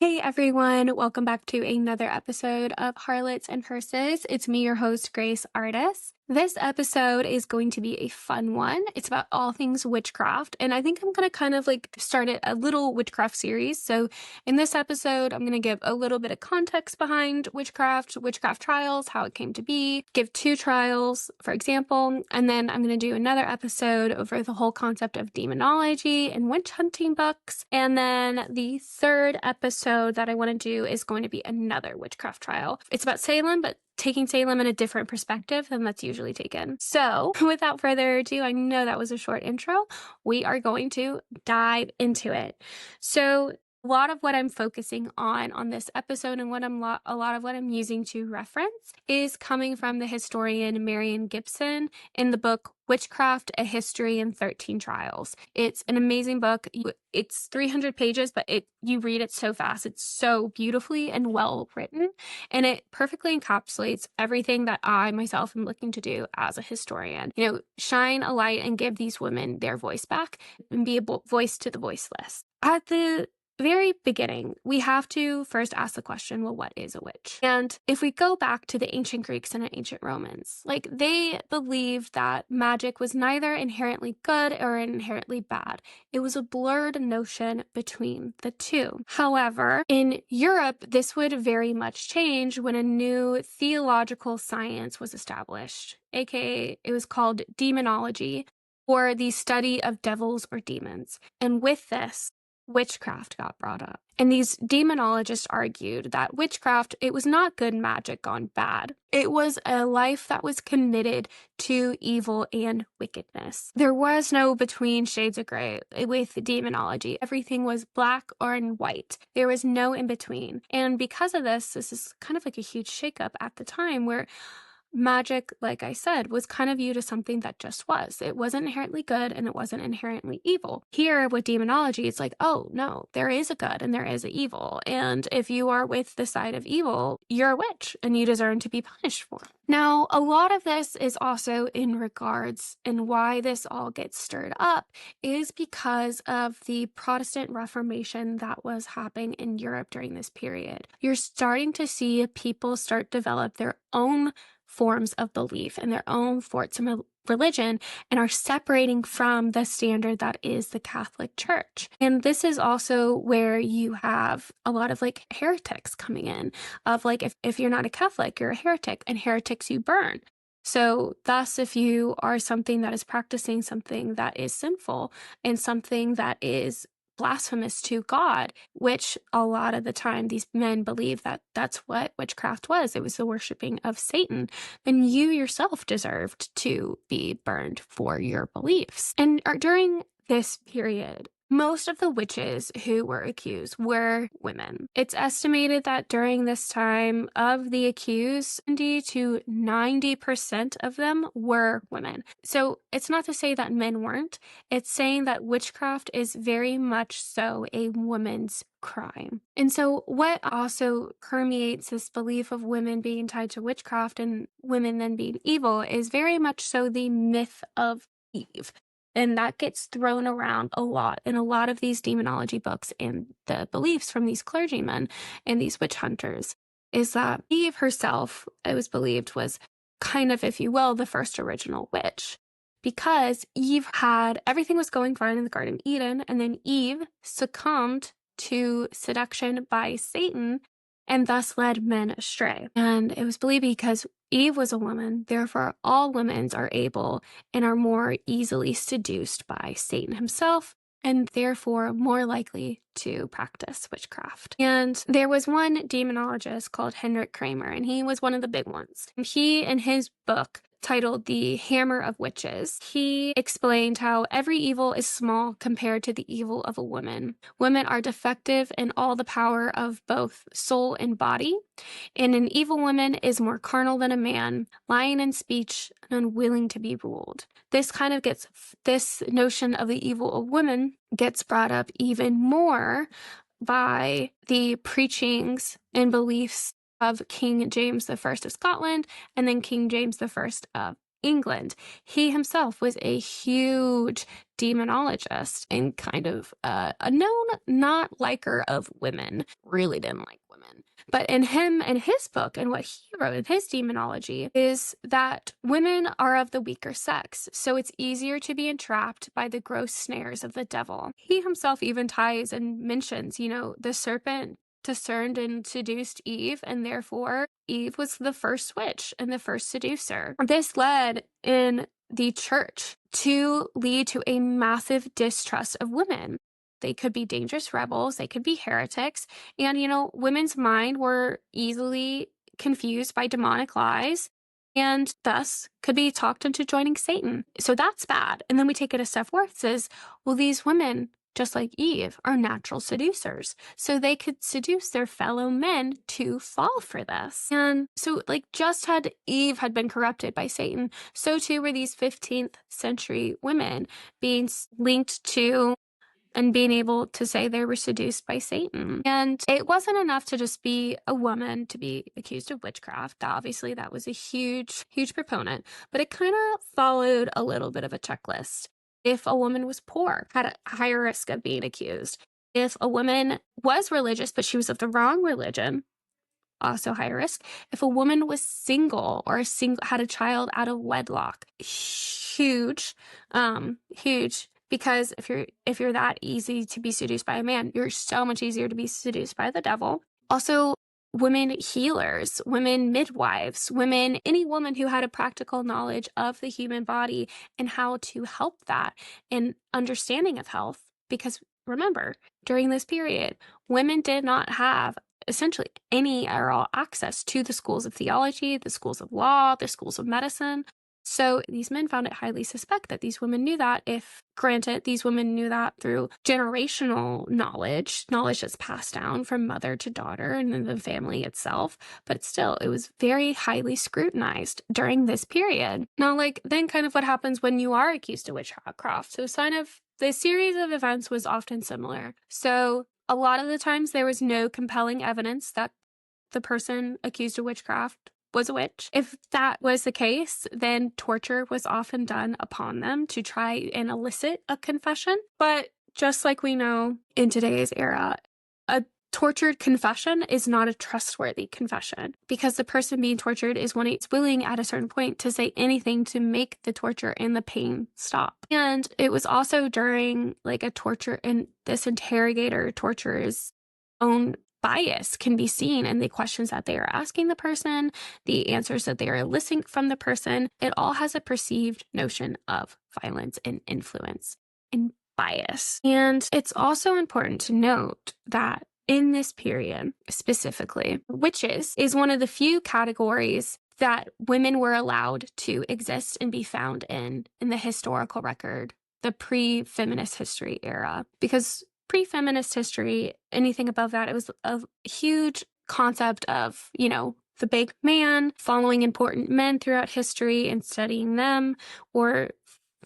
Hey everyone, welcome back to another episode of Harlots and Hearses. It's me, your host, Grace Artis. This episode is going to be a fun one. It's about all things witchcraft, and I think I'm going to kind of start a little witchcraft series. So in this episode, I'm going to give a little bit of context behind witchcraft trials, how it came to be, give 2 trials, for example, and then I'm going to do another episode over the whole concept of demonology and witch hunting books. And then the third episode that I want to do is going to be another witchcraft trial. It's about Salem, but taking Salem in a different perspective than that's usually taken. So without further ado, I know that was a short intro. We are going to dive into it. So a lot of what I'm focusing on this episode and a lot of what I'm using to reference is coming from the historian Marian Gibson in the book Witchcraft, A History in 13 Trials. It's an amazing book. It's 300 pages, but you read it so fast. It's so beautifully and well written, and it perfectly encapsulates everything that I myself am looking to do as a historian. Shine a light and give these women their voice back and be a voice to the voiceless. At the very beginning, we have to first ask the question, well, what is a witch? And if we go back to the ancient Greeks and the ancient Romans, they believed that magic was neither inherently good or inherently bad. It was a blurred notion between the two. However, in Europe, this would very much change when a new theological science was established, aka it was called demonology, or the study of devils or demons. And with this, witchcraft got brought up. And these demonologists argued that witchcraft, it was not good magic gone bad. It was a life that was committed to evil and wickedness. There was no between shades of gray with demonology. Everything was black or in white. There was no in between. And because of this is kind of like a huge shakeup at the time where magic, like I said, was kind of viewed as something that just was. It wasn't inherently good and it wasn't inherently evil. Here with demonology, it's like, oh no, there is a good and there is an evil. And if you are with the side of evil, you're a witch and you deserve to be punished for it. Now, a lot of this is also in regards and why this all gets stirred up is because of the Protestant Reformation that was happening in Europe during this period. You're starting to see people start develop their own forms of belief and their own forms of religion and are separating from the standard that is the Catholic Church. And this is also where you have a lot of heretics coming in of if you're not a Catholic, you're a heretic, and heretics you burn. So thus, if you are something that is practicing something that is sinful and something that is blasphemous to God, which a lot of the time these men believe that that's what witchcraft was. It was the worshiping of Satan. Then you yourself deserved to be burned for your beliefs. And during this period, most of the witches who were accused were women. It's estimated that during this time of the accused, 70 to 90% of them were women. So it's not to say that men weren't. It's saying that witchcraft is very much so a woman's crime. And so what also permeates this belief of women being tied to witchcraft and women then being evil is very much so the myth of Eve. And that gets thrown around a lot in a lot of these demonology books, and the beliefs from these clergymen and these witch hunters is that Eve herself, it was believed, was kind of, if you will, the first original witch. Because Eve had, everything was going fine in the Garden of Eden, and then Eve succumbed to seduction by Satan and thus led men astray. And it was believed because Eve was a woman, therefore all women are able and are more easily seduced by Satan himself, and therefore more likely to practice witchcraft. And there was one demonologist called Henrik Kramer, and he was one of the big ones. And he, in his book titled The Hammer of Witches, he explained how every evil is small compared to the evil of a woman. Women are defective in all the power of both soul and body, and an evil woman is more carnal than a man, lying in speech and unwilling to be ruled. This kind of gets, this notion of the evil of women gets brought up even more by the preachings and beliefs of King James I of Scotland and then King James I of England. He himself was a huge demonologist and kind of a known not liker of women, really didn't like women. But in him and his book and what he wrote in his demonology is that women are of the weaker sex, so it's easier to be entrapped by the gross snares of the devil. He himself even ties and mentions, the serpent discerned and seduced Eve, and therefore Eve was the first witch and the first seducer. This led in the church to lead to a massive distrust of women. They could be dangerous rebels, they could be heretics, and women's mind were easily confused by demonic lies and thus could be talked into joining Satan. So that's bad. And then we take it a step further. It says, well, these women, just like Eve, are natural seducers. So they could seduce their fellow men to fall for this. And so just had Eve had been corrupted by Satan, so too were these 15th century women being linked to and being able to say they were seduced by Satan. And it wasn't enough to just be a woman to be accused of witchcraft. Obviously, that was a huge, huge proponent, but it kind of followed a little bit of a checklist. If a woman was poor, had a higher risk of being accused. If a woman was religious, but she was of the wrong religion, also high risk. If a woman was single or had a child out of wedlock, huge, huge. Because if you're that easy to be seduced by a man, you're so much easier to be seduced by the devil. Also, women healers, women midwives, any woman who had a practical knowledge of the human body and how to help that and understanding of health. Because remember, during this period, women did not have essentially any or all access to the schools of theology, the schools of law, the schools of medicine. So these men found it highly suspect that these women knew that. If granted, these women knew that through generational knowledge that's passed down from mother to daughter and then the family itself. But still, it was very highly scrutinized during this period. Now, then kind of what happens when you are accused of witchcraft. So the series of events was often similar. So a lot of the times there was no compelling evidence that the person accused of witchcraft was a witch. If that was the case, then torture was often done upon them to try and elicit a confession. But just like we know in today's era, a tortured confession is not a trustworthy confession because the person being tortured is willing at a certain point to say anything to make the torture and the pain stop. And it was also during a torture, and this interrogator torturer's own bias can be seen in the questions that they are asking the person, the answers that they are eliciting from the person. It all has a perceived notion of violence and influence and bias. And it's also important to note that in this period, specifically, witches is one of the few categories that women were allowed to exist and be found in the historical record, the pre-feminist history era, because pre-feminist history, anything above that, it was a huge concept of, the big man, following important men throughout history and studying them, or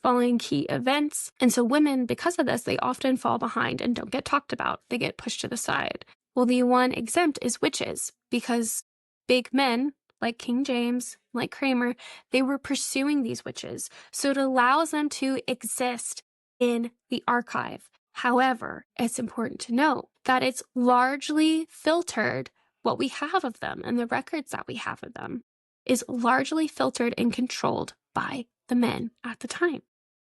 following key events. And so women, because of this, they often fall behind and don't get talked about. They get pushed to the side. Well, the one exempt is witches, because big men like King James, like Kramer, they were pursuing these witches. So it allows them to exist in the archive. However, it's important to note that it's largely filtered. What we have of them and the records that we have of them is largely filtered and controlled by the men at the time.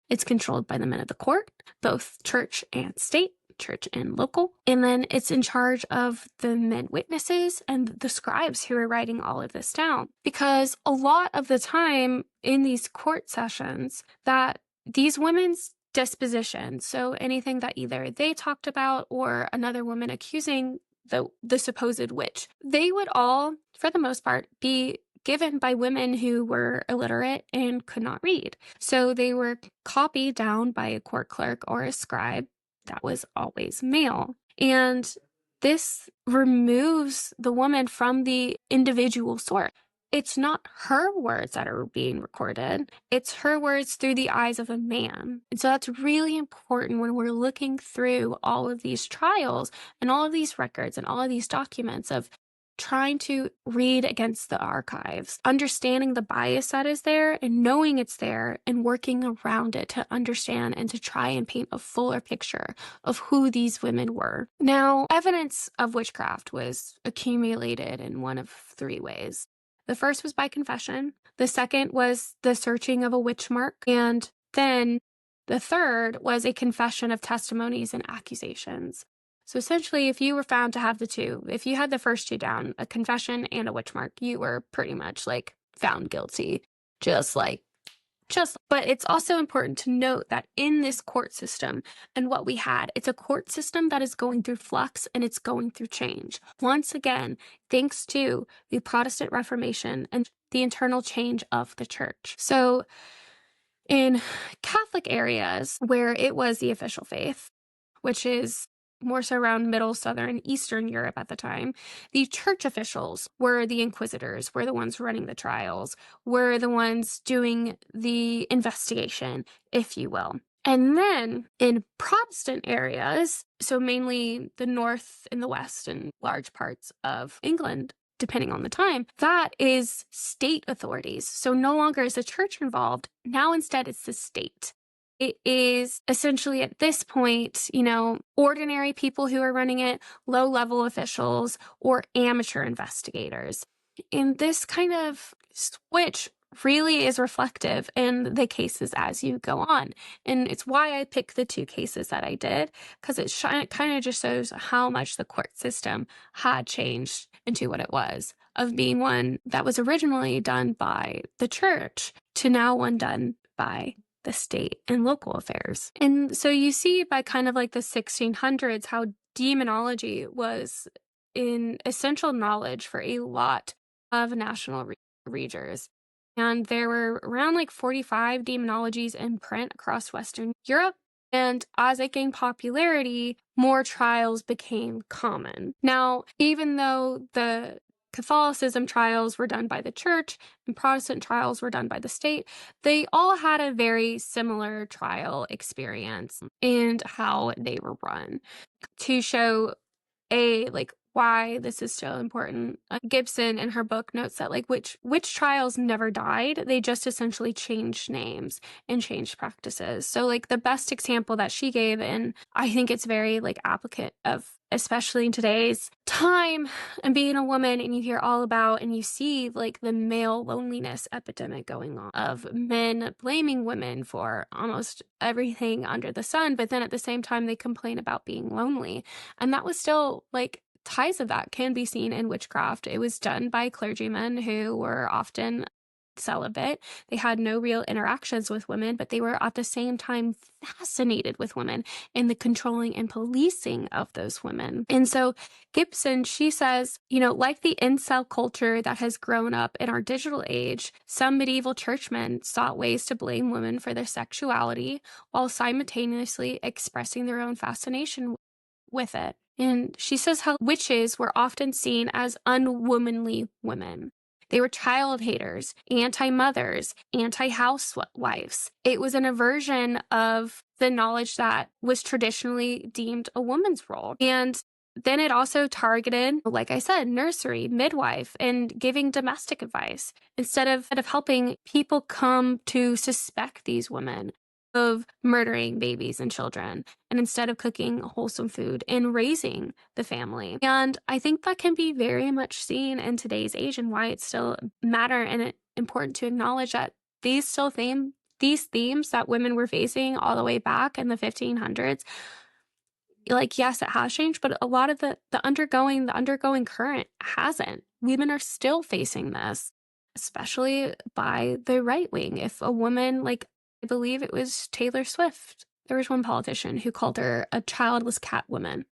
It's controlled by the men of the court, both church and state, church and local. And then it's in charge of the men witnesses and the scribes who are writing all of this down. Because a lot of the time in these court sessions that these women's disposition, so anything that either they talked about or another woman accusing the supposed witch, they would all, for the most part, be given by women who were illiterate and could not read. So they were copied down by a court clerk or a scribe that was always male. And this removes the woman from the individual source. It's not her words that are being recorded. It's her words through the eyes of a man. And so that's really important when we're looking through all of these trials and all of these records and all of these documents of trying to read against the archives, understanding the bias that is there and knowing it's there and working around it to understand and to try and paint a fuller picture of who these women were. Now, evidence of witchcraft was accumulated in one of three ways. The first was by confession. The second was the searching of a witch mark. And then the third was a confession of testimonies and accusations. So essentially, if you were found to have the two, if you had the first two down, a confession and a witch mark, you were pretty much like found guilty. But it's also important to note that in this court system and what we had, it's a court system that is going through flux and it's going through change. Once again, thanks to the Protestant Reformation and the internal change of the church. So in Catholic areas where it was the official faith, which is more so around Middle, Southern, Eastern Europe at the time, the church officials were the inquisitors, were the ones running the trials, were the ones doing the investigation, if you will. And then in Protestant areas, so mainly the North and the West and large parts of England, depending on the time, that is state authorities. So no longer is the church involved. Now instead it's the state. It is essentially at this point, ordinary people who are running it, low-level officials, or amateur investigators. And this kind of switch really is reflective in the cases as you go on. And it's why I picked the two cases that I did, because it kind of just shows how much the court system had changed into what it was, of being one that was originally done by the church to now one done by the state and local affairs. And so you see by kind of like the 1600s how demonology was in essential knowledge for a lot of national readers. And there were around like 45 demonologies in print across Western Europe. And as it gained popularity, more trials became common. Now, even though the Catholicism trials were done by the church and Protestant trials were done by the state, they all had a very similar trial experience and how they were run to show why this is so important. Gibson in her book notes that witch trials never died. They just essentially changed names and changed practices. So the best example that she gave, and I think it's very applicant of especially in today's time and being a woman, and you hear all about and you see the male loneliness epidemic going on of men blaming women for almost everything under the sun, but then at the same time they complain about being lonely. And that was still ties of that can be seen in witchcraft. It was done by clergymen who were often celibate. They had no real interactions with women, but they were at the same time fascinated with women and the controlling and policing of those women. And so Gibson, she says, like the incel culture that has grown up in our digital age, some medieval churchmen sought ways to blame women for their sexuality while simultaneously expressing their own fascination with it. And she says how witches were often seen as unwomanly women. They were child haters, anti-mothers, anti-housewives. It was an aversion of the knowledge that was traditionally deemed a woman's role. And then it also targeted, like I said, nursery, midwife, and giving domestic advice instead of helping people come to suspect these women of murdering babies and children, and instead of cooking wholesome food and raising the family. And I think that can be very much seen in today's age, and why it's still matter and important to acknowledge that these themes that women were facing all the way back in the 1500s, yes, it has changed, but a lot of the undergoing current hasn't. Women are still facing this, especially by the right wing. If a woman, I believe it was Taylor Swift, there was one politician who called her a childless Catwoman,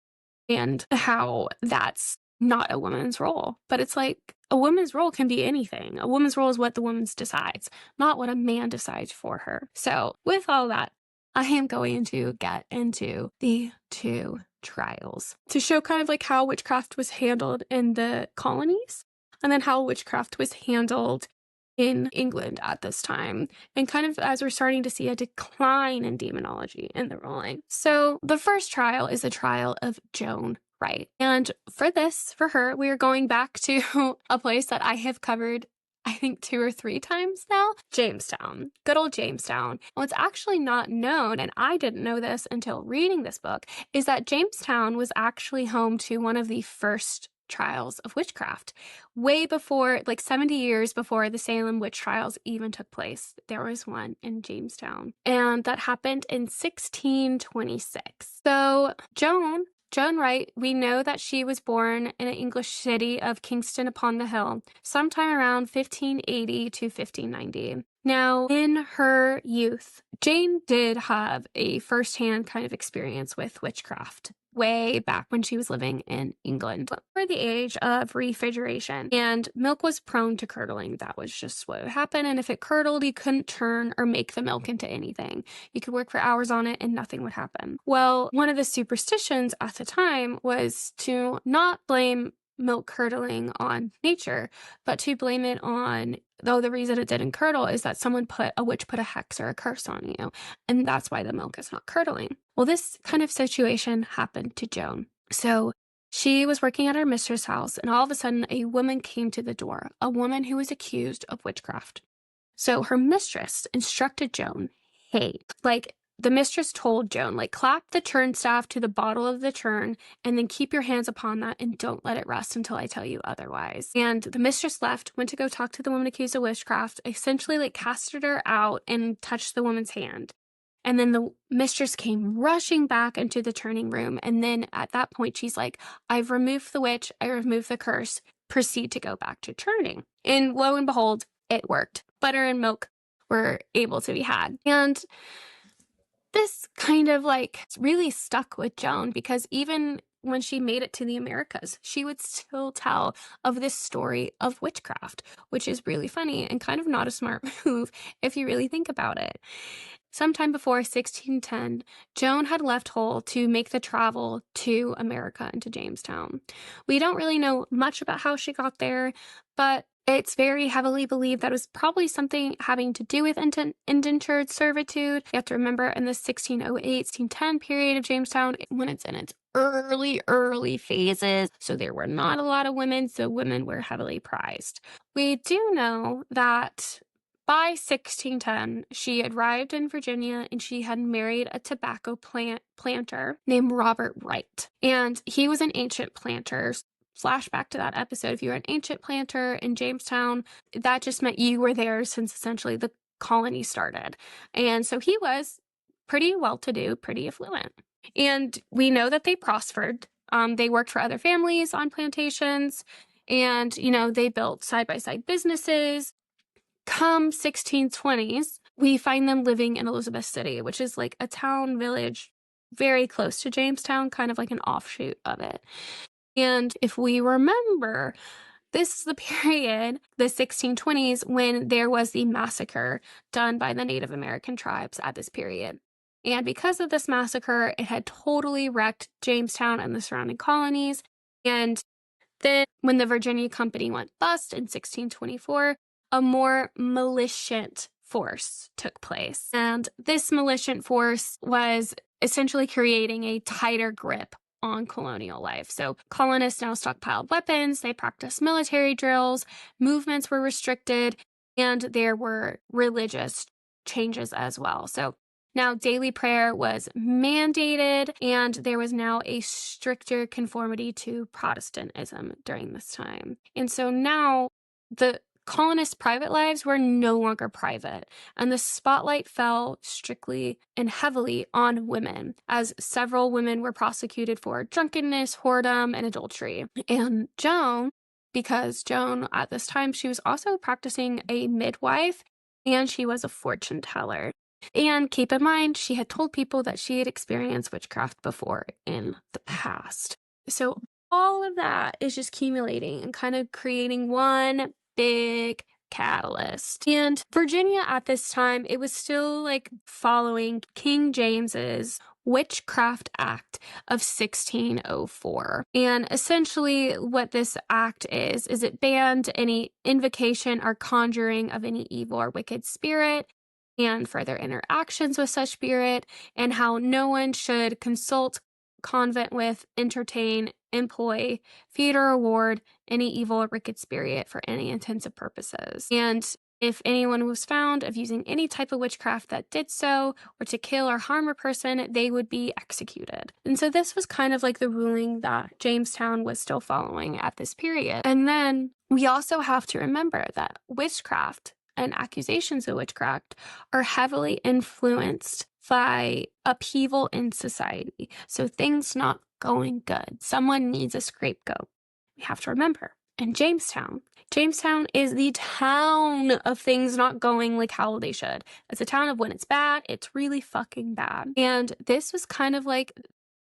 and how that's not a woman's role. But it's a woman's role can be anything. A woman's role is what the woman decides, not what a man decides for her. So with all that, I am going to get into the two trials to show kind of how witchcraft was handled in the colonies, and then how witchcraft was handled in England at this time, and kind of as we're starting to see a decline in demonology in the ruling. So the first trial is the trial of Joan Wright. And for her, we are going back to a place that I have covered, I think 2 or 3 times now, Jamestown. Good old Jamestown. What's actually not known, and I didn't know this until reading this book, is that Jamestown was actually home to one of the first trials of witchcraft. Way before, like 70 years before the Salem witch trials even took place, there was one in Jamestown. And that happened in 1626. So Joan Wright, we know that she was born in an English city of Kingston upon the Hill, sometime around 1580 to 1590. Now, in her youth, Jane did have a firsthand kind of experience with witchcraft way back when she was living in England. For the age of refrigeration, and milk was prone to curdling. That was just what would happen. And if it curdled, you couldn't turn or make the milk into anything. You could work for hours on it and nothing would happen. Well, one of the superstitions at the time was to not blame milk curdling on nature, but to blame it on, though the reason it didn't curdle is that a witch put a hex or a curse on you, and that's why the milk is not curdling. Well, this kind of situation happened to Joan. So she was working at her mistress' house, and all of a sudden a woman came to the door, a woman who was accused of witchcraft. So her mistress instructed Joan, hey, the mistress told Joan, clap the churn staff to the bottle of the churn and then keep your hands upon that and don't let it rest until I tell you otherwise. And the mistress left, went to go talk to the woman accused of witchcraft, essentially casted her out and touched the woman's hand. And then the mistress came rushing back into the turning room. And then at that point, she's like, I've removed the witch. I removed the curse. Proceed to go back to churning. And lo and behold, it worked. Butter and milk were able to be had. And this kind of really stuck with Joan, because even when she made it to the Americas, she would still tell of this story of witchcraft, which is really funny and kind of not a smart move if you really think about it. Sometime before 1610, Joan had left Hull to make the travel to America and to Jamestown. We don't really know much about how she got there, but it's very heavily believed that it was probably something having to do with indentured servitude. You have to remember, in the 1608-1610 period of Jamestown, when it's in its early phases, so there were not a lot of women, so women were heavily prized. We do know that by 1610, she had arrived in Virginia and she had married a tobacco planter named Robert Wright. And he was an ancient planter. Flashback to that episode, if you were an ancient planter in Jamestown, that just meant you were there since essentially the colony started. And so he was pretty well-to-do, pretty affluent. And we know that they prospered. They worked for other families on plantations, and, they built side-by-side businesses. Come 1620s, we find them living in Elizabeth City, which is like a town village very close to Jamestown, kind of like an offshoot of it. And if we remember, this is the period, the 1620s, when there was the massacre done by the Native American tribes at this period. And because of this massacre, it had totally wrecked Jamestown and the surrounding colonies. And then when the Virginia Company went bust in 1624, a more militant force took place. And this militant force was essentially creating a tighter grip on colonial life. So colonists now stockpiled weapons, they practiced military drills, movements were restricted, and there were religious changes as well. So now daily prayer was mandated, and there was now a stricter conformity to Protestantism during this time. And so now the colonists' private lives were no longer private, and the spotlight fell strictly and heavily on women, as several women were prosecuted for drunkenness, whoredom, and adultery. And Joan, because Joan at this time, she was also practicing a midwife, and she was a fortune teller. And keep in mind, she had told people that she had experienced witchcraft before in the past. So all of that is just accumulating and kind of creating one big catalyst. And Virginia at this time, it was still following King James's Witchcraft Act of 1604. And essentially what this act is it banned any invocation or conjuring of any evil or wicked spirit and further interactions with such spirit, and how no one should consult convent with, entertain, employ, feed or reward any evil or wicked spirit for any intensive purposes. And if anyone was found of using any type of witchcraft that did so, or to kill or harm a person, they would be executed. And so this was kind of like the ruling that Jamestown was still following at this period. And then we also have to remember that witchcraft and accusations of witchcraft are heavily influenced by upheaval in society. So things not going good. Someone needs a scapegoat. We have to remember. In Jamestown is the town of things not going like how they should. It's a town of when it's bad, it's really fucking bad. And this was kind of like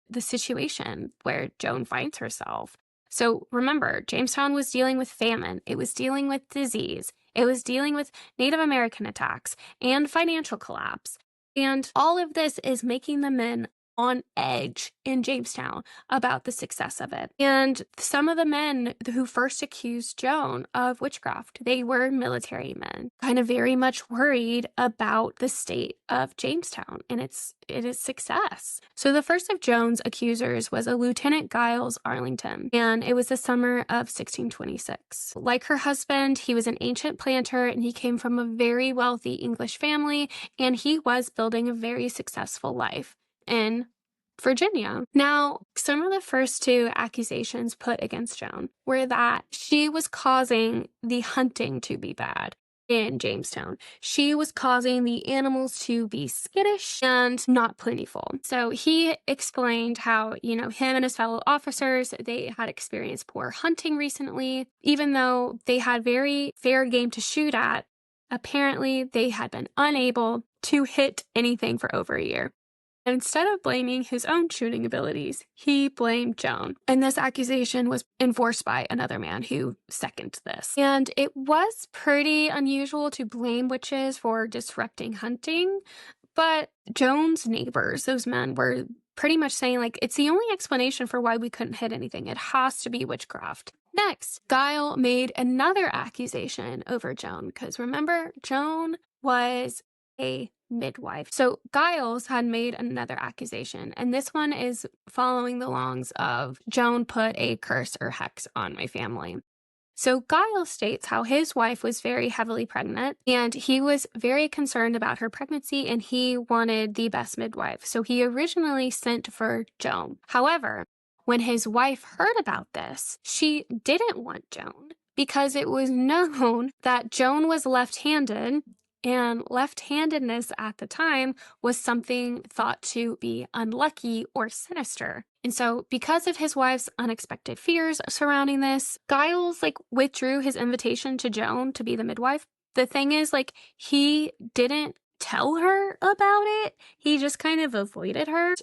the situation where Joan finds herself. So remember, Jamestown was dealing with famine. It was dealing with disease. It was dealing with Native American attacks and financial collapse. And all of this is making the men on edge in Jamestown about the success of it. And some of the men who first accused Joan of witchcraft, they were military men, kind of very much worried about the state of Jamestown and its success. So the first of Joan's accusers was a Lieutenant Giles Arlington, and it was the summer of 1626. Like her husband, he was an ancient planter, and he came from a very wealthy English family, and he was building a very successful life in Virginia. Now, some of the first two accusations put against Joan were that she was causing the hunting to be bad in Jamestown. She was causing the animals to be skittish and not plentiful. So he explained how, him and his fellow officers, they had experienced poor hunting recently. Even though they had very fair game to shoot at, apparently they had been unable to hit anything for over a year. Instead of blaming his own shooting abilities, he blamed Joan. And this accusation was enforced by another man who seconded this. And it was pretty unusual to blame witches for disrupting hunting, but Joan's neighbors, those men, were pretty much saying, like, it's the only explanation for why we couldn't hit anything. It has to be witchcraft. Next, Guile made another accusation over Joan, because remember, Joan was a midwife. So Giles had made another accusation, and this one is following the longs of Joan put a curse or hex on my family. So Giles states how his wife was very heavily pregnant, and he was very concerned about her pregnancy, and he wanted the best midwife. So he originally sent for Joan. However, when his wife heard about this, she didn't want Joan because it was known that Joan was left-handed, and left-handedness at the time was something thought to be unlucky or sinister. And so because of his wife's unexpected fears surrounding this, Giles withdrew his invitation to Joan to be the midwife. The thing is, he didn't tell her about it. He just kind of avoided her.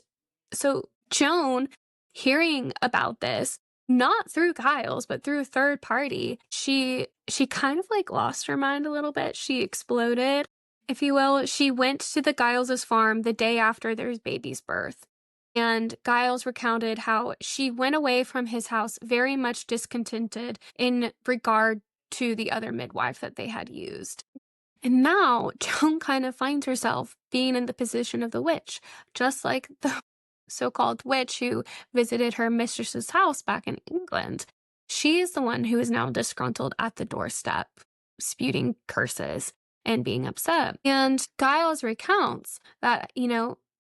So Joan, hearing about this, not through Giles, but through a third party, she kind of lost her mind a little bit. She exploded, if you will. She went to the Giles' farm the day after their baby's birth. And Giles recounted how she went away from his house very much discontented in regard to the other midwife that they had used. And now Joan kind of finds herself being in the position of the witch, just like the so-called witch who visited her mistress's house back in England. She is the one who is now disgruntled at the doorstep, spewing curses and being upset. And Giles recounts that,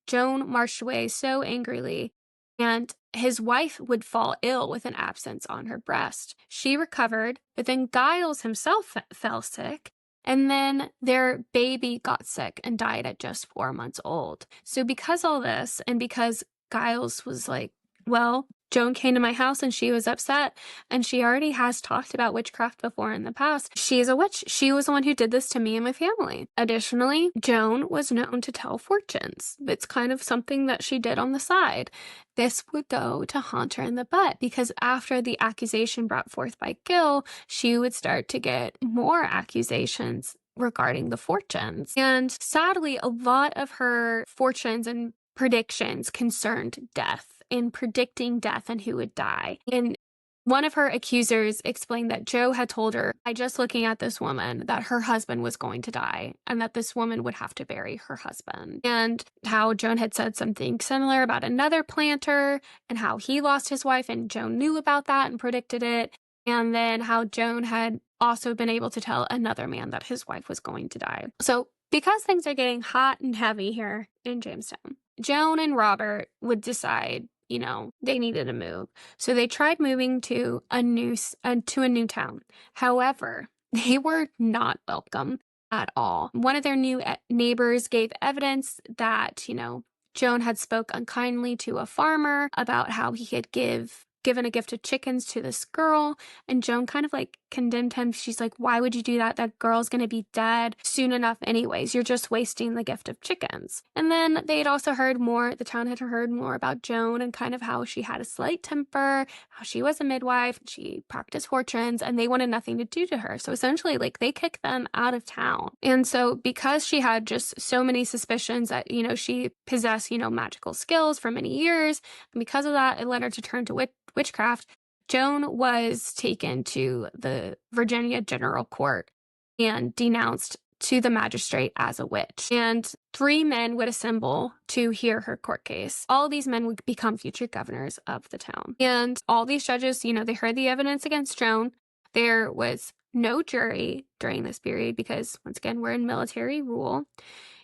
Joan marched away so angrily, and his wife would fall ill with an abscess on her breast. She recovered, but then Giles himself fell sick, and then their baby got sick and died at just 4 months old. So because all this, and because Giles was like, well, Joan came to my house and she was upset, and she already has talked about witchcraft before in the past. She is a witch. She was the one who did this to me and my family. Additionally, Joan was known to tell fortunes. It's kind of something that she did on the side. This would go to haunt her in the butt, because after the accusation brought forth by Gil, she would start to get more accusations regarding the fortunes. And sadly, a lot of her fortunes and predictions concerned death, in predicting death and who would die. And One of her accusers explained that Joe had told her, by just looking at this woman, that her husband was going to die and that this woman would have to bury her husband. And how Joan had said something similar about another planter and how he lost his wife and Joan knew about that and predicted it. And then how Joan had also been able to tell another man that his wife was going to die. So because things are getting hot and heavy here in Jamestown, Joan and Robert would decide, they needed to move. So they tried moving to a new town. However, they were not welcome at all. One of their new neighbors gave evidence that, Joan had spoke unkindly to a farmer about how he had given a gift of chickens to this girl, and Joan kind of condemned him. She's like, why would you do that? That girl's gonna be dead soon enough anyways. You're just wasting the gift of chickens. And then the town had heard more about Joan and kind of how she had a slight temper, how she was a midwife, she practiced fortunes, and they wanted nothing to do to her. So essentially, they kicked them out of town. And so because she had just so many suspicions that, she possessed, magical skills for many years, and because of that, it led her to turn to witchcraft. Joan was taken to the Virginia General Court and denounced to the magistrate as a witch. And 3 men would assemble to hear her court case. All these men would become future governors of the town. And all these judges, they heard the evidence against Joan. There was no jury during this period because, once again, we're in military rule.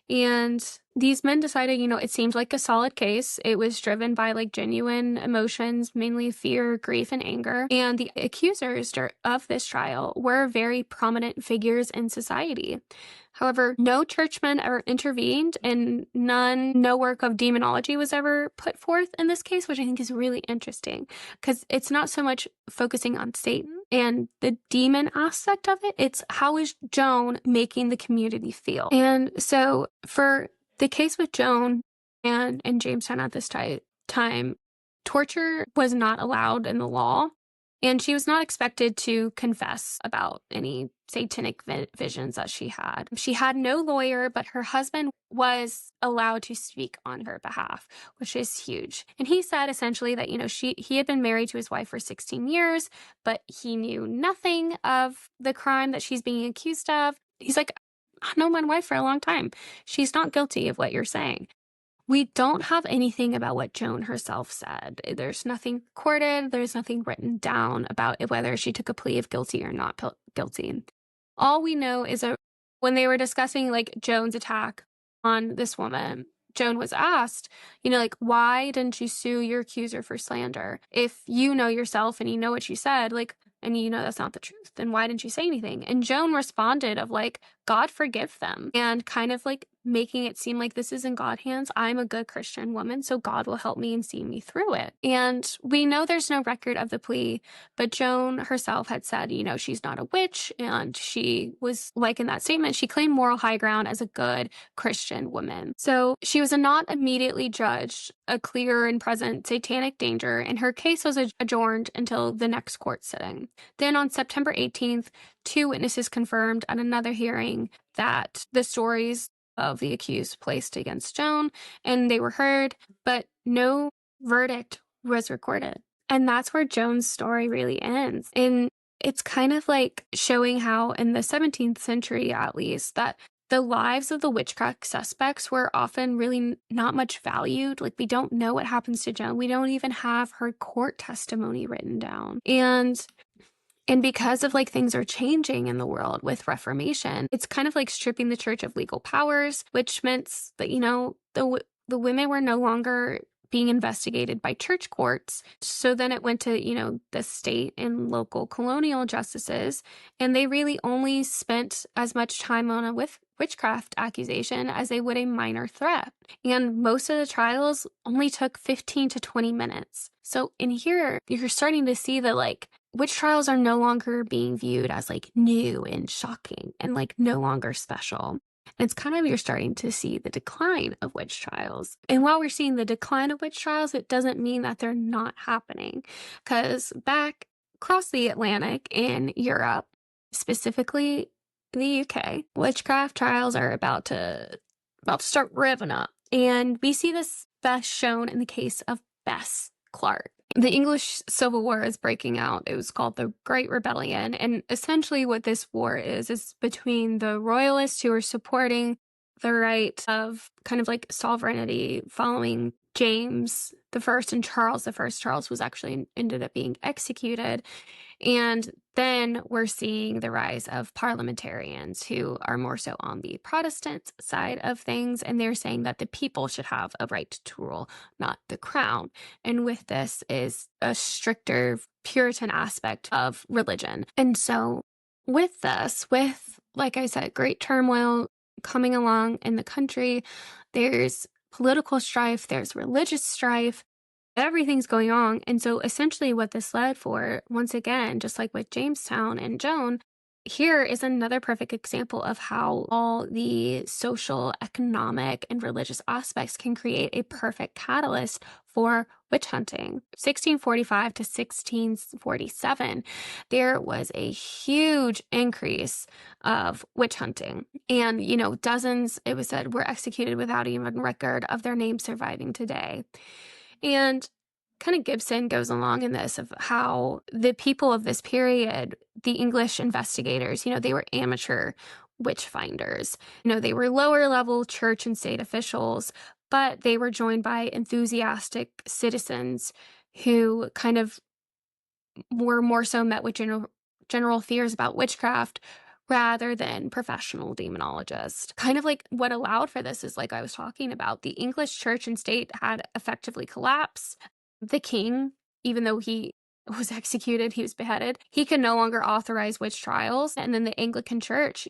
And these men decided, it seemed like a solid case. It was driven by genuine emotions, mainly fear, grief, and anger. And the accusers of this trial were very prominent figures in society. However, no churchmen ever intervened, and no work of demonology was ever put forth in this case, which I think is really interesting because it's not so much focusing on Satan and the demon aspect of it. It's how is Joan making the community feel? And so for the case with Joan and in Jamestown at this time, torture was not allowed in the law. And she was not expected to confess about any satanic visions that she had. She had no lawyer, but her husband was allowed to speak on her behalf, which is huge. And he said essentially that, he had been married to his wife for 16 years, but he knew nothing of the crime that she's being accused of. He's like, I've known my wife for a long time. She's not guilty of what you're saying. We don't have anything about what Joan herself said. There's nothing recorded. There's nothing written down about whether she took a plea of guilty or not guilty. All we know is when they were discussing Joan's attack on this woman, Joan was asked, why didn't you sue your accuser for slander? If you know yourself and you know what you said, and that's not the truth, then why didn't you say anything? And Joan responded of God forgive them, and kind of making it seem like this is in God's hands. I'm a good Christian woman, so God will help me and see me through it. And we know there's no record of the plea, but Joan herself had said, she's not a witch, and she was in that statement, she claimed moral high ground as a good Christian woman. So she was not immediately judged a clear and present satanic danger, and her case was adjourned until the next court sitting. Then on September 18th, 2 witnesses confirmed at another hearing that the stories of the accused placed against Joan, and they were heard, but no verdict was recorded. And that's where Joan's story really ends. And it's kind of showing how in the 17th century, at least, that the lives of the witchcraft suspects were often really not much valued. We don't know what happens to Joan. We don't even have her court testimony written down. And because of things are changing in the world with Reformation, it's kind of stripping the church of legal powers, which meant that, the women were no longer being investigated by church courts. So then it went to, the state and local colonial justices, and they really only spent as much time on a witchcraft accusation as they would a minor threat. And most of the trials only took 15 to 20 minutes. So in here, you're starting to see that witch trials are no longer being viewed as new and shocking and no longer special. And it's kind of, you're starting to see the decline of witch trials. And while we're seeing the decline of witch trials, it doesn't mean that they're not happening. Because back across the Atlantic in Europe, specifically the UK, witchcraft trials are about to start revving up. And we see this best shown in the case of Bess Clark. The English Civil War is breaking out. It was called the Great Rebellion. And essentially what this war is between the royalists who are supporting the right of kind of like sovereignty following James the First and Charles the First. Charles was actually ended up being executed. And then we're seeing the rise of parliamentarians who are more so on the Protestant side of things. And they're saying that the people should have a right to rule, not the crown. And with this is a stricter Puritan aspect of religion. And so with this, with, like I said, great turmoil coming along in the country, there's political strife, there's religious strife, everything's going on. And so essentially what this led for, once again, just like with Jamestown and Joan, here is another perfect example of how all the social, economic, and religious aspects can create a perfect catalyst for witch hunting. 1645 to 1647, there was a huge increase of witch hunting. And, dozens, it was said, were executed without even record of their names surviving today. And kind of Gibson goes along in this of how the people of this period, the English investigators, they were amateur witch finders. They were lower level church and state officials, but they were joined by enthusiastic citizens who kind of were more so met with general fears about witchcraft rather than professional demonologists. Kind of like what allowed for this is, like I was talking about, the English church and state had effectively collapsed. The king, even though he was executed, he was beheaded, he could no longer authorize witch trials. And then the Anglican church,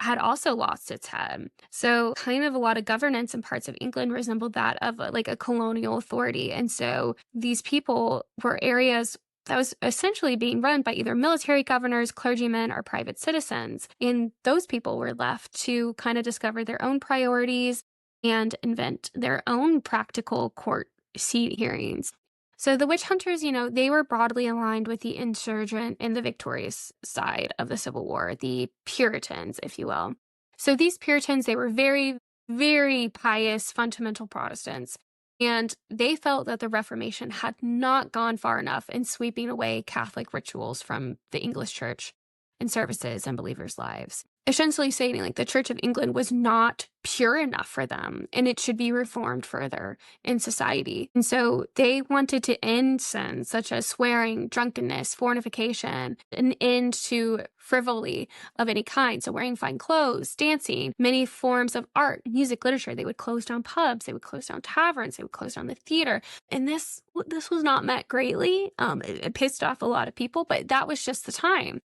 had also lost its head. So kind of a lot of governance in parts of England resembled that of like a colonial authority. And so these people were areas that was essentially being run by either military governors, clergymen, or private citizens. And those people were left to kind of discover their own priorities and invent their own practical court seat hearings. So the witch hunters, they were broadly aligned with the insurgent and the victorious side of the Civil War, the Puritans, if you will. So these Puritans, they were very, very pious, fundamental Protestants. And they felt that the Reformation had not gone far enough in sweeping away Catholic rituals from the English church and services and believers' lives. Essentially stating like the Church of England was not pure enough for them and it should be reformed further in society. And so they wanted to end sins such as swearing, drunkenness, fornication, an end to frivolity of any kind. So wearing fine clothes, dancing, many forms of art, music, literature. They would close down pubs, they would close down taverns, they would close down the theater. And this was not met greatly. It pissed off a lot of people, but that was just the time.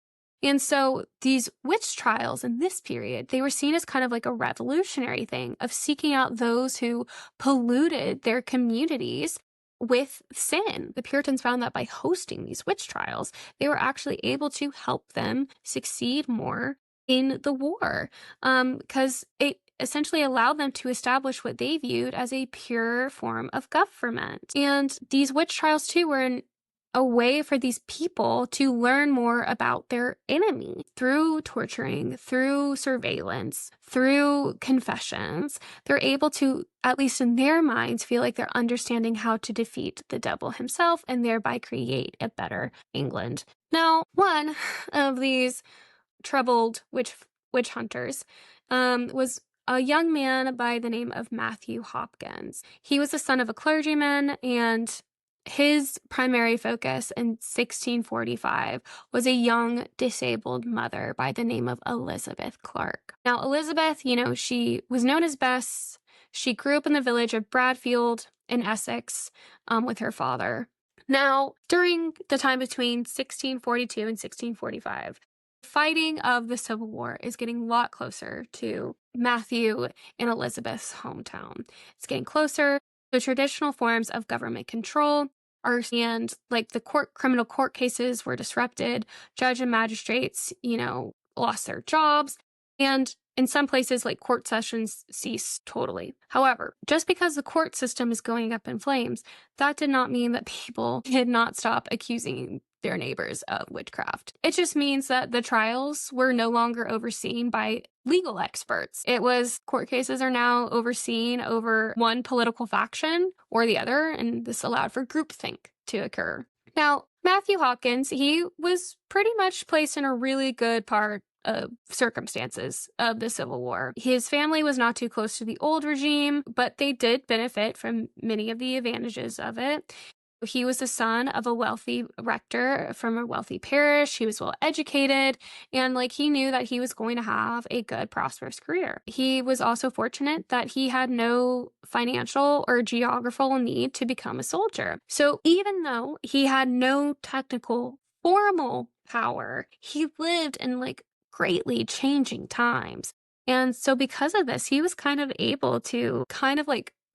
And so these witch trials in this period, they were seen as kind of like a revolutionary thing of seeking out those who polluted their communities with sin. The Puritans found that by hosting these witch trials, they were actually able to help them succeed more in the war, because it essentially allowed them to establish what they viewed as a pure form of government. And these witch trials, too, were a way for these people to learn more about their enemy through torturing, through surveillance, through confessions. They're able to, at least in their minds, feel like they're understanding how to defeat the devil himself and thereby create a better England. Now, one of these troubled witch hunters was a young man by the name of Matthew Hopkins. He was the son of a clergyman, and his primary focus in 1645 was a young disabled mother by the name of Elizabeth Clark. Now, Elizabeth, she was known as Bess. She grew up in the village of Bradfield in Essex with her father. Now, during the time between 1642 and 1645, fighting of the Civil War is getting a lot closer to Matthew and Elizabeth's hometown. It's getting closer. The traditional forms of government control and like the criminal court cases were disrupted. Judge and magistrates, lost their jobs. And in some places, like court sessions ceased totally. However, just because the court system is going up in flames, that did not mean that people did not stop accusing their neighbors of witchcraft. It just means that the trials were no longer overseen by legal experts. It was court cases are now overseen over one political faction or the other, and this allowed for groupthink to occur. Now, Matthew Hopkins, he was pretty much placed in a really good part of circumstances of the Civil War. His family was not too close to the old regime, but they did benefit from many of the advantages of it. He was the son of a wealthy rector from a wealthy parish. He was well educated, and he knew that he was going to have a good, prosperous career. He was also fortunate that he had no financial or geographical need to become a soldier. So even though he had no technical, formal power, he lived in greatly changing times. And so because of this, he was kind of able to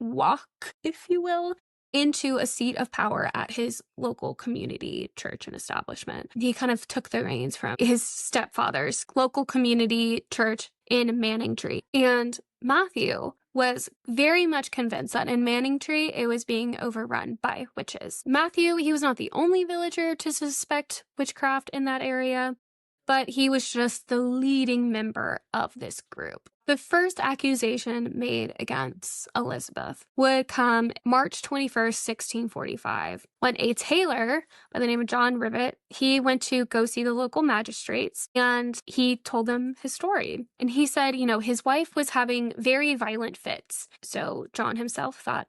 walk, if you will, into a seat of power at his local community church and establishment. He kind of took the reins from his stepfather's local community church in Manningtree. And Matthew was very much convinced that in Manningtree, it was being overrun by witches. Matthew, he was not the only villager to suspect witchcraft in that area, but he was just the leading member of this group. The first accusation made against Elizabeth would come March 21st, 1645, when a tailor by the name of John Rivet, he went to go see the local magistrates, and he told them his story. And he said, his wife was having very violent fits. So John himself thought,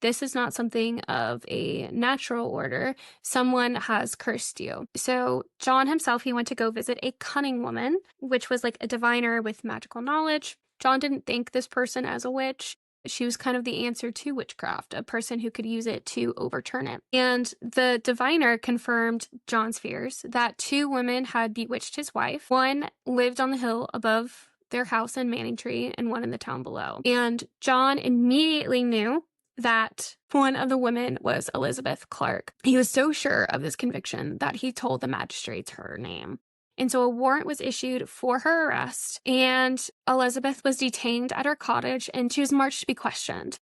this is not something of a natural order. Someone has cursed you. So John himself, he went to go visit a cunning woman, which was a diviner with magical knowledge. John didn't think this person as a witch. She was kind of the answer to witchcraft, a person who could use it to overturn it. And the diviner confirmed John's fears that two women had bewitched his wife. One lived on the hill above their house in Manningtree and one in the town below. And John immediately knew that one of the women was Elizabeth Clark. He was so sure of this conviction that he told the magistrates her name. And so a warrant was issued for her arrest, and Elizabeth was detained at her cottage, and she was marched to be questioned.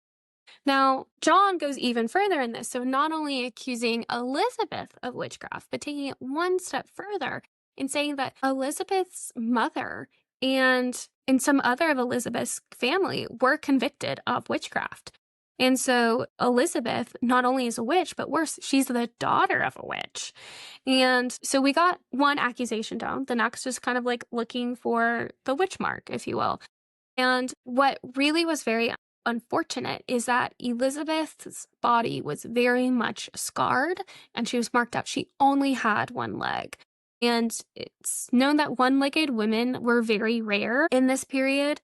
Now, John goes even further in this, so not only accusing Elizabeth of witchcraft, but taking it one step further and saying that Elizabeth's mother and some other of Elizabeth's family were convicted of witchcraft. And so Elizabeth not only is a witch, but worse, she's the daughter of a witch. And so we got one accusation down. The next is kind of looking for the witch mark, if you will. And what really was very unfortunate is that Elizabeth's body was very much scarred and she was marked up. She only had one leg. And it's known that one-legged women were very rare in this period.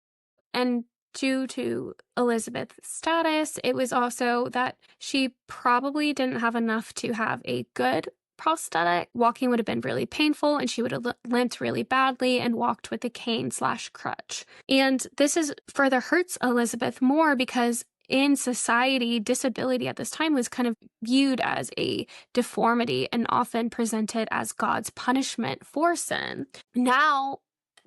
And due to Elizabeth's status, it was also that she probably didn't have enough to have a good prosthetic. Walking would have been really painful, and she would have limped really badly and walked with a cane/crutch. And this further hurts Elizabeth more because in society, disability at this time was kind of viewed as a deformity and often presented as God's punishment for sin. Now,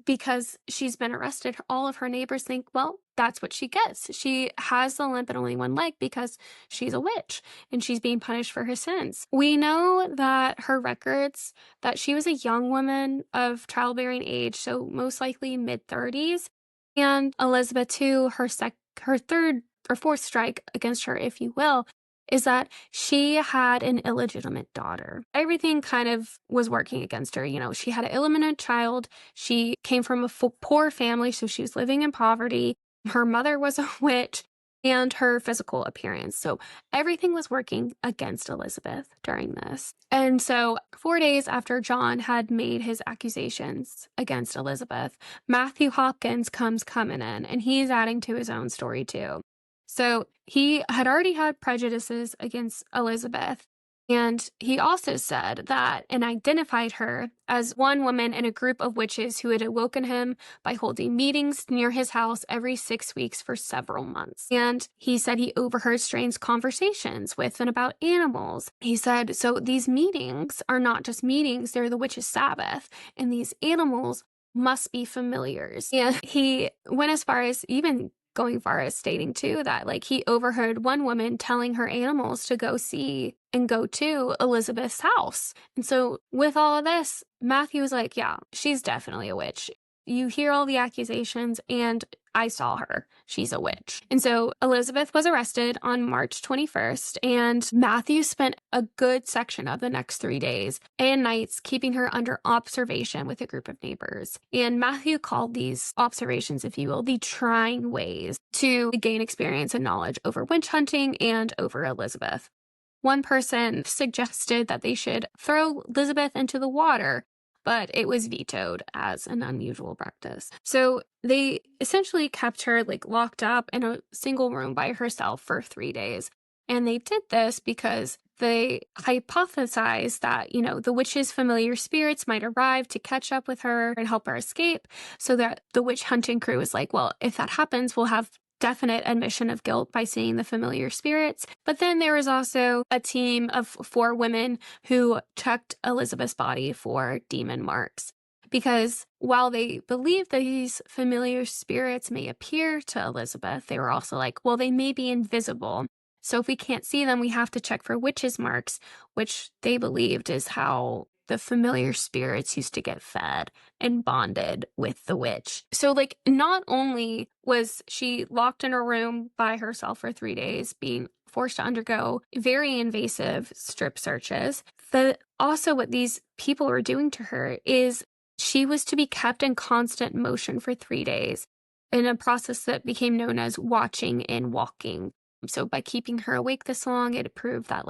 because she's been arrested, all of her neighbors think, well, that's what she gets. She has the limp and only one leg because she's a witch and she's being punished for her sins. We know that her records, that she was a young woman of childbearing age, so most likely mid-30s. And Elizabeth, too, her third or fourth strike against her, if you will, is that she had an illegitimate daughter. Everything kind of was working against her. She had an illegitimate child. She came from a poor family, so she was living in poverty. Her mother was a witch, and her physical appearance. So everything was working against Elizabeth during this. And so 4 days after John had made his accusations against Elizabeth, Matthew Hopkins comes coming in, and he's adding to his own story too. So he had already had prejudices against Elizabeth, and he also said that and identified her as one woman in a group of witches who had awoken him by holding meetings near his house every 6 weeks for several months. And he said he overheard strange conversations with and about animals. He said, so these meetings are not just meetings, they're the witches' Sabbath, and these animals must be familiars. And he went as far as even going far as stating too that he overheard one woman telling her animals to go see and go to Elizabeth's house. And so with all of this, Matthew was like, yeah, she's definitely a witch. You hear all the accusations, and I saw her. She's a witch. And so Elizabeth was arrested on March 21st, and Matthew spent a good section of the next 3 days and nights keeping her under observation with a group of neighbors. And Matthew called these observations, if you will, the trying ways to gain experience and knowledge over witch hunting and over Elizabeth. One person suggested that they should throw Elizabeth into the water, but it was vetoed as an unusual practice. So they essentially kept her locked up in a single room by herself for 3 days. And they did this because they hypothesized that, the witch's familiar spirits might arrive to catch up with her and help her escape. So that the witch hunting crew was like, well, if that happens, we'll have definite admission of guilt by seeing the familiar spirits. But then there was also a team of 4 women who checked Elizabeth's body for demon marks. Because while they believed that these familiar spirits may appear to Elizabeth, they were also like, well, they may be invisible. So if we can't see them, we have to check for witches' marks, which they believed is how the familiar spirits used to get fed and bonded with the witch. So not only was she locked in her room by herself for 3 days, being forced to undergo very invasive strip searches, also what these people were doing to her is she was to be kept in constant motion for 3 days in a process that became known as watching and walking. So by keeping her awake this long, it proved that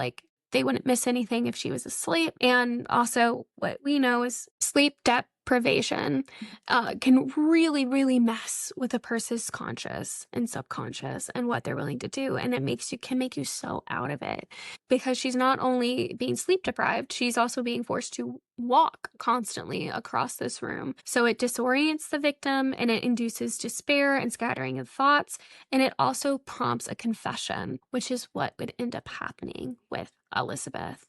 they wouldn't miss anything if she was asleep. And also what we know is sleep deprivation can really, really mess with a person's conscious and subconscious and what they're willing to do. And it can make you so out of it, because she's not only being sleep deprived, she's also being forced to walk constantly across this room. So it disorients the victim, and it induces despair and scattering of thoughts. And it also prompts a confession, which is what would end up happening with Elizabeth.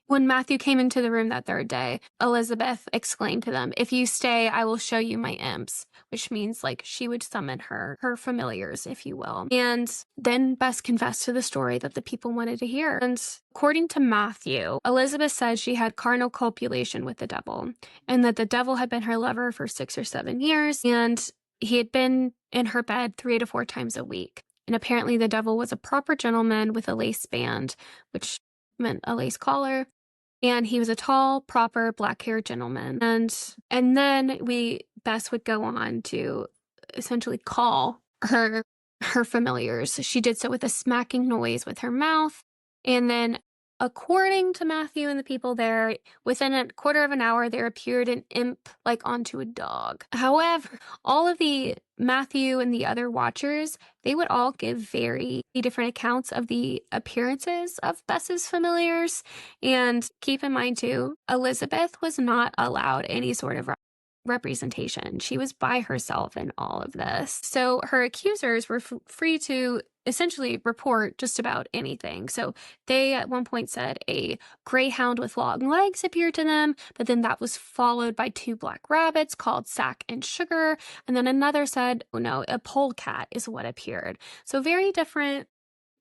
When Matthew came into the room that 3rd day, Elizabeth exclaimed to them, "If you stay, I will show you my imps," which means she would summon her familiars, if you will. And then Bess confessed to the story that the people wanted to hear. And according to Matthew, Elizabeth said she had carnal copulation with the devil, and that the devil had been her lover for 6 or 7 years, and he had been in her bed 3 to 4 times a week. And apparently the devil was a proper gentleman with a lace band, which meant a lace collar, and he was a tall, proper, black-haired gentleman. And then Bess would go on to essentially call her familiars. She did so with a smacking noise with her mouth, and then, according to Matthew and the people there, within a quarter of an hour, there appeared an imp onto a dog. However, all of the Matthew and the other watchers, they would all give very different accounts of the appearances of Bess's familiars. And keep in mind, too, Elizabeth was not allowed any sort of representation. She was by herself in all of this. So her accusers were free to essentially report just about anything. So they at one point said a greyhound with long legs appeared to them, but then that was followed by 2 black rabbits called Sack and Sugar. And then another said, oh no, a polecat is what appeared. So very different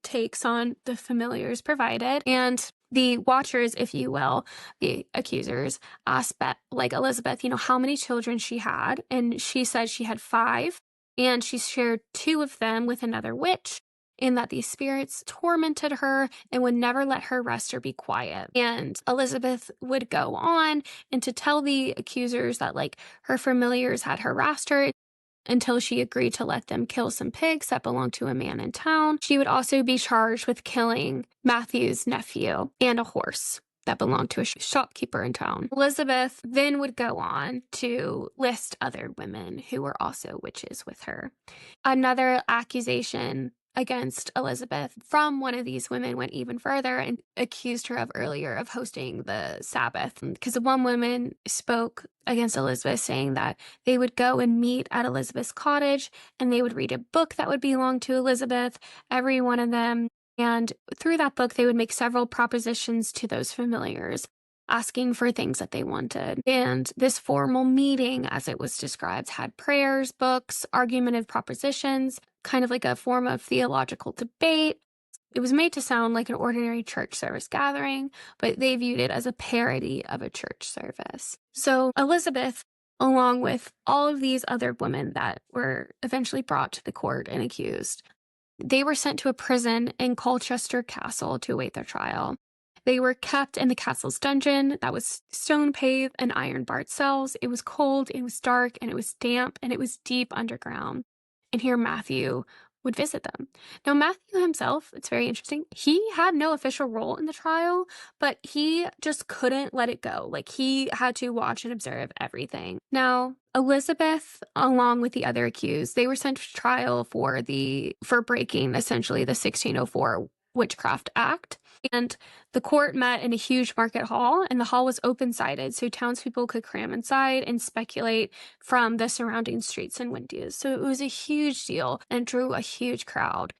takes on the familiars provided. And the watchers, if you will, the accusers, asked Elizabeth, how many children she had. And she said she had 5, and she shared 2 of them with another witch, and that these spirits tormented her and would never let her rest or be quiet. And Elizabeth would go on and to tell the accusers that her familiars had harassed her until she agreed to let them kill some pigs that belonged to a man in town. She would also be charged with killing Matthew's nephew and a horse that belonged to a shopkeeper in town. Elizabeth then would go on to list other women who were also witches with her. Another accusation against Elizabeth from one of these women went even further and accused her of hosting the Sabbath. Because one woman spoke against Elizabeth, saying that they would go and meet at Elizabeth's cottage and they would read a book that would belong to Elizabeth, every one of them. And through that book, they would make several propositions to those familiars, asking for things that they wanted. And this formal meeting, as it was described, had prayers, books, argumentative propositions, kind of like a form of theological debate. It was made to sound like an ordinary church service gathering, but they viewed it as a parody of a church service. So Elizabeth, along with all of these other women that were eventually brought to the court and accused, they were sent to a prison in Colchester Castle to await their trial. They were kept in the castle's dungeon that was stone paved and iron barred cells. It was cold, it was dark, and it was damp, and it was deep underground. And here Matthew would visit them. Now, Matthew himself, it's very interesting, he had no official role in the trial, but he just couldn't let it go. Like, he had to watch and observe everything. Now, Elizabeth, along with the other accused, they were sent to trial for breaking essentially the 1604 Witchcraft Act. And the court met in a huge market hall, and the hall was open-sided, so townspeople could cram inside and speculate from the surrounding streets and windows. So it was a huge deal and drew a huge crowd.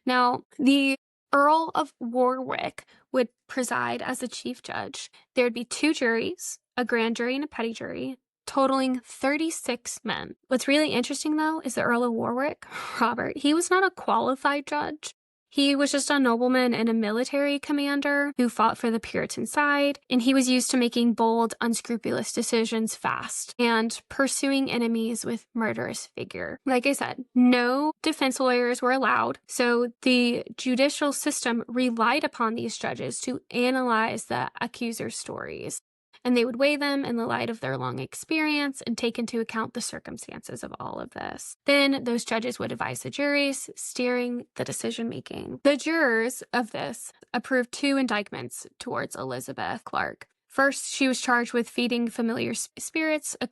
Now, the Earl of Warwick would preside as the chief judge. There would be 2 juries, a grand jury and a petty jury, totaling 36 men. What's really interesting, though, is the Earl of Warwick, Robert, he was not a qualified judge. He was just a nobleman and a military commander who fought for the Puritan side, and he was used to making bold, unscrupulous decisions fast and pursuing enemies with murderous vigor. Like I said, no defense lawyers were allowed, so the judicial system relied upon these judges to analyze the accuser's stories, and they would weigh them in the light of their long experience and take into account the circumstances of all of this. Then those judges would advise the juries, steering the decision-making. The jurors of this approved 2 indictments towards Elizabeth Clark. First, she was charged with feeding familiar spirits, a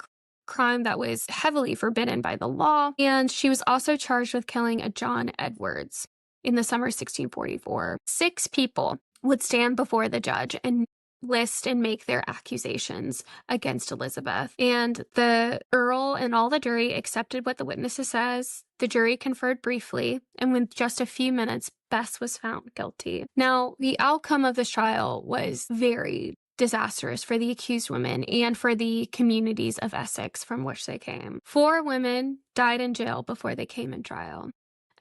crime that was heavily forbidden by the law, and she was also charged with killing a John Edwards in the summer of 1644. 6 people would stand before the judge and list and make their accusations against Elizabeth. And the Earl and all the jury accepted what the witnesses says. The jury conferred briefly, and within just a few minutes, Bess was found guilty. Now, the outcome of this trial was very disastrous for the accused women and for the communities of Essex from which they came. 4 women died in jail before they came in trial,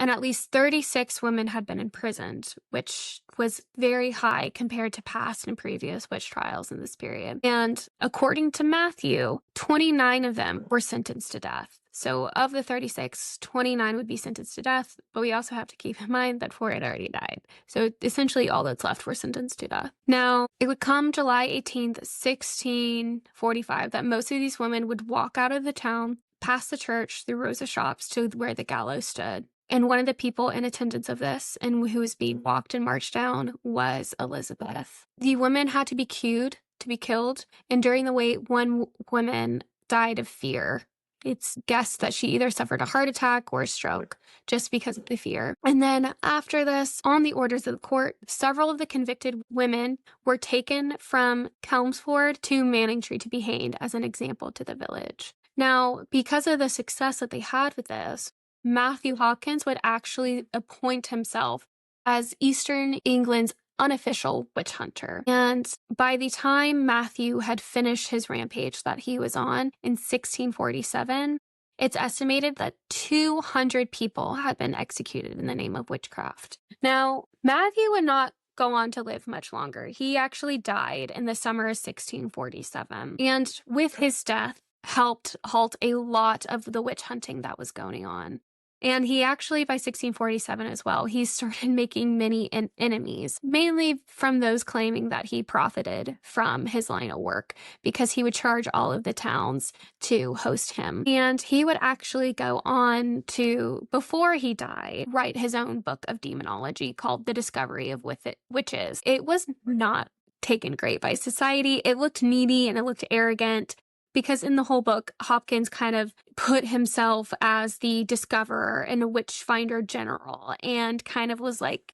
and at least 36 women had been imprisoned, which was very high compared to past and previous witch trials in this period. And according to Matthew, 29 of them were sentenced to death. So of the 36, 29 would be sentenced to death, but we also have to keep in mind that 4 had already died. So essentially all that's left were sentenced to death. Now, it would come July 18th, 1645, that most of these women would walk out of the town, past the church, through rows of shops to where the gallows stood. And one of the people in attendance of this and who was being walked and marched down was Elizabeth. The women had to be queued to be killed, and during the wait, one woman died of fear. It's guessed that she either suffered a heart attack or a stroke just because of the fear. And then after this, on the orders of the court, several of the convicted women were taken from Chelmsford to Manningtree to be hanged as an example to the village. Now, because of the success that they had with this, Matthew Hopkins would actually appoint himself as Eastern England's unofficial witch hunter. And by the time Matthew had finished his rampage that he was on in 1647, it's estimated that 200 people had been executed in the name of witchcraft. Now, Matthew would not go on to live much longer. He actually died in the summer of 1647. And with his death, helped halt a lot of the witch hunting that was going on. And he actually, by 1647 as well, he started making many enemies, mainly from those claiming that he profited from his line of work because he would charge all of the towns to host him. And he would actually go on to, before he died, write his own book of demonology called The Discovery of Witches. It was not taken great by society. It looked needy and it looked arrogant, because in the whole book, Hopkins kind of put himself as the discoverer and a witch finder general and kind of was like,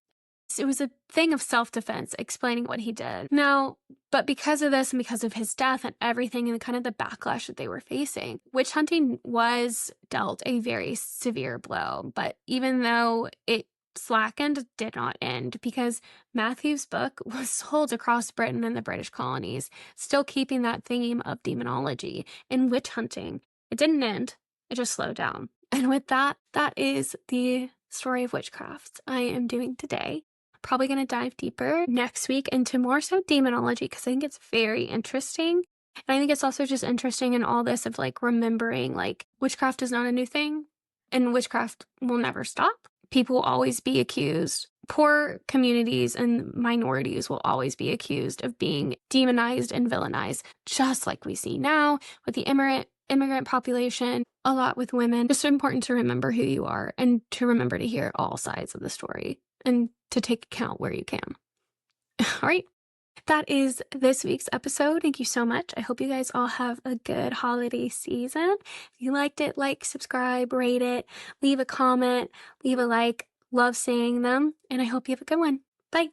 it was a thing of self-defense explaining what he did. Now, but because of this and because of his death and everything and kind of the backlash that they were facing, witch hunting was dealt a very severe blow. But even though it slackened, did not end, because Matthew's book was sold across Britain and the British colonies, still keeping that theme of demonology and witch hunting. It didn't end, it just slowed down. And with that, that is the story of witchcraft I am doing today. Probably going to dive deeper next week into more so demonology because I think it's very interesting. And I think it's also just interesting in all this of like remembering like witchcraft is not a new thing and witchcraft will never stop. People will always be accused. Poor communities and minorities will always be accused of being demonized and villainized, just like we see now with the immigrant population, a lot with women. It's important to remember who you are and to remember to hear all sides of the story and to take account where you can. All right. That is this week's episode. Thank you so much. I hope you guys all have a good holiday season. If you liked it, like, subscribe, rate it, leave a comment, leave a like. Love seeing them, and I hope you have a good one. Bye.